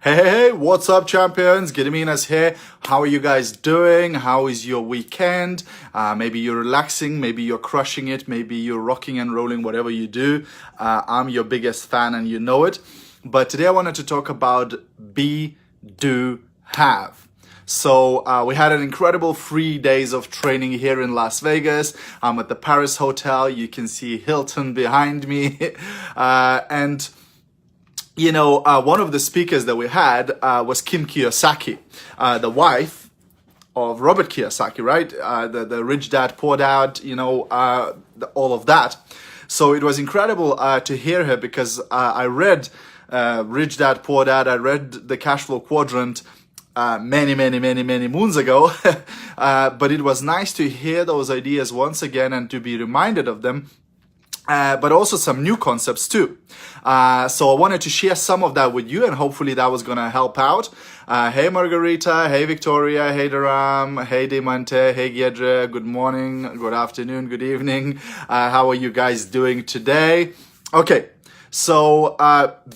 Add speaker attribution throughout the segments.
Speaker 1: Hey, what's up, champions? Gediminas here. How are you guys doing? How is your weekend? Maybe you're relaxing, maybe you're crushing it, maybe you're rocking and rolling, whatever you do. I'm your biggest fan and you know it. But today I wanted to talk about be, do, have. So we had an incredible 3 days of training here in Las Vegas. I'm at the Paris Hotel. You can see Hilton behind me. And you know, one of the speakers that we had was Kim Kiyosaki, the wife of Robert Kiyosaki, right? The rich dad, poor dad, you know, all of that. So it was incredible to hear her because I read Rich Dad, Poor Dad. I read the Cash Flow Quadrant many moons ago. But it was nice to hear those ideas once again and to be reminded of them. But also some new concepts too. So I wanted to share some of that with you and hopefully that was going to help out. Hey Margarita, hey Victoria, hey Dharam, hey Demante, hey Gedre, good morning, good afternoon, good evening. How are you guys doing today? Okay, so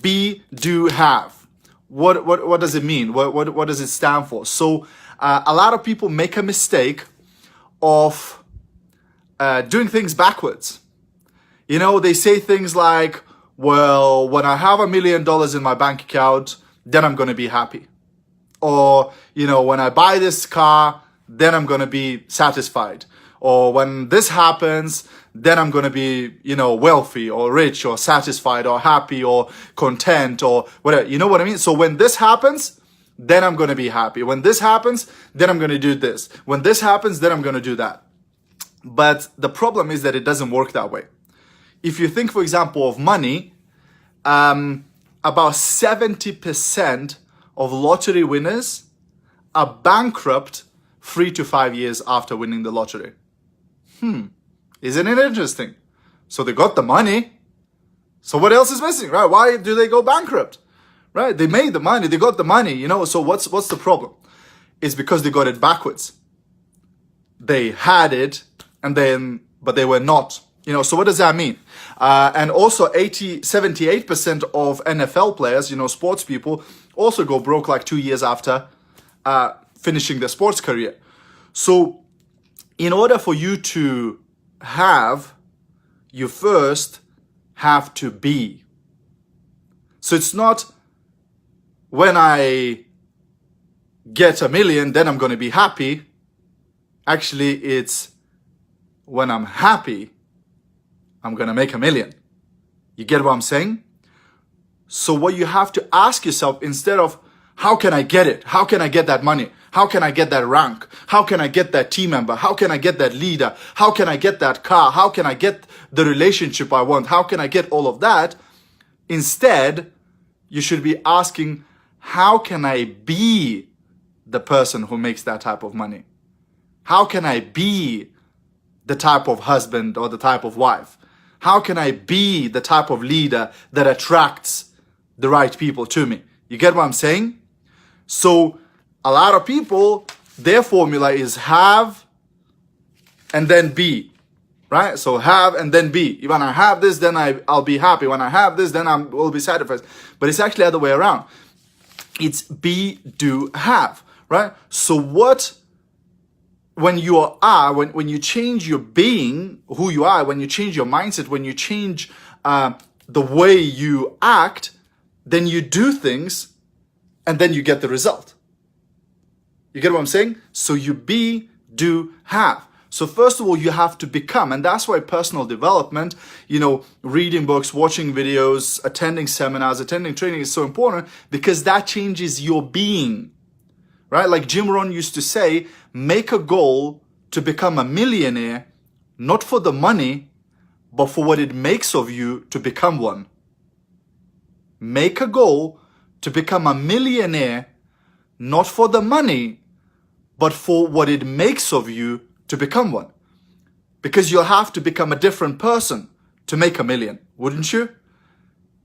Speaker 1: be, do, have. What does it mean? What does it stand for? So a lot of people make a mistake of doing things backwards. You know, they say things like, well, when I have $1 million in my bank account, then I'm going to be happy. Or, you know, when I buy this car, then I'm going to be satisfied. Or when this happens, then I'm going to be, you know, wealthy or rich or satisfied or happy or content or whatever. You know what I mean? So when this happens, then I'm going to be happy. When this happens, then I'm going to do this. When this happens, then I'm going to do that. But the problem is that it doesn't work that way. If you think, for example, of money, about 70% of lottery winners are bankrupt 3 to 5 years after winning the lottery. Isn't it interesting? So they got the money. So what else is missing, right? Why do they go bankrupt? Right? They made the money. They got the money, you know. So what's the problem? It's because they got it backwards. They had it but they were not. You know, so what does that mean? And also 78% of NFL players, you know, sports people, also go broke like 2 years after finishing their sports career. So in order for you to have, you first have to be. So it's not when I get $1 million, then I'm going to be happy. Actually, it's when I'm happy, I'm going to make $1 million. You get what I'm saying? So what you have to ask yourself, instead of how can I get it? How can I get that money? How can I get that rank? How can I get that team member? How can I get that leader? How can I get that car? How can I get the relationship I want? How can I get all of that? Instead, you should be asking, how can I be the person who makes that type of money? How can I be the type of husband or the type of wife? How can I be the type of leader that attracts the right people to me? You get what I'm saying? So a lot of people, their formula is have and then be, right? So have and then be. When I have this, then I'll be happy. When I have this, then I will be satisfied. But it's actually the other way around. It's be, do, have, right? So when you change your being, who you are, when you change your mindset, when you change the way you act, then you do things and then you get the result. You get what I'm saying? So you be, do, have. So first of all, you have to become. And that's why personal development, you know, reading books, watching videos, attending seminars, attending training is so important because that changes your being. Right? Like Jim Rohn used to say, make a goal to become a millionaire, not for the money, but for what it makes of you to become one. Make a goal to become a millionaire, not for the money, but for what it makes of you to become one. Because you'll have to become a different person to make $1 million, wouldn't you?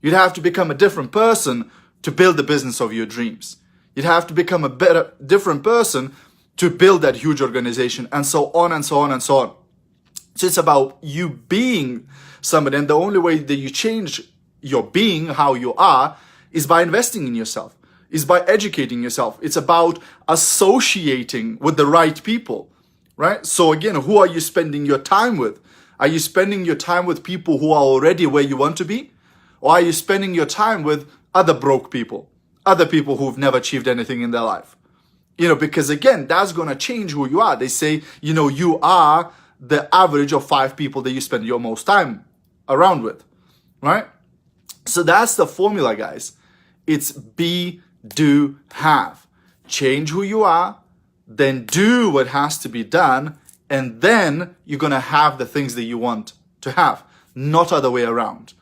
Speaker 1: You'd have to become a different person to build the business of your dreams. You'd have to become a different person to build that huge organization, and so on and so on and so on. So it's about you being somebody, and the only way that you change your being, how you are, is by investing in yourself. is by educating yourself. It's about associating with the right people, right? So again, who are you spending your time with? Are you spending your time with people who are already where you want to be? Or are you spending your time with other broke people, other people who've never achieved anything in their life? Because again, that's going to change who you are. They say, you are the average of 5 people that you spend your most time around with, right? So that's the formula, guys. It's be, do, have. Change who you are, then do what has to be done, and then you're going to have the things that you want to have, not other way around.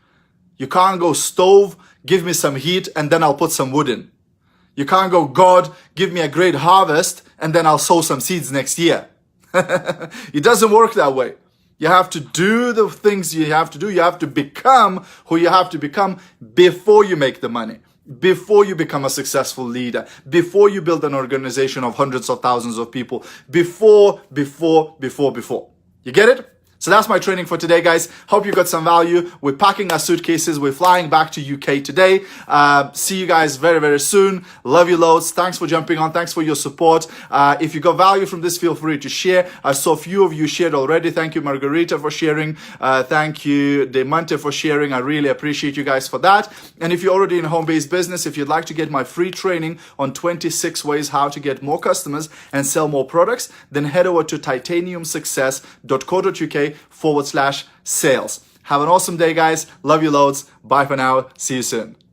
Speaker 1: You can't go stove, give me some heat, and then I'll put some wood in. You can't go, God, give me a great harvest, and then I'll sow some seeds next year. It doesn't work that way. You have to do the things you have to do. You have to become who you have to become before you make the money, before you become a successful leader, before you build an organization of hundreds of thousands of people, before. You get it? So that's my training for today, guys. Hope you got some value. We're packing our suitcases. We're flying back to UK today. See you guys very, very soon. Love you loads. Thanks for jumping on. Thanks for your support. If you got value from this, feel free to share. I saw a few of you shared already. Thank you, Margarita, for sharing. Thank you, Demante, for sharing. I really appreciate you guys for that. And if you're already in a home-based business, if you'd like to get my free training on 26 ways how to get more customers and sell more products, then head over to titaniumsuccess.co.uk/sales. Have an awesome day, guys. Love you loads. Bye for now. See you soon.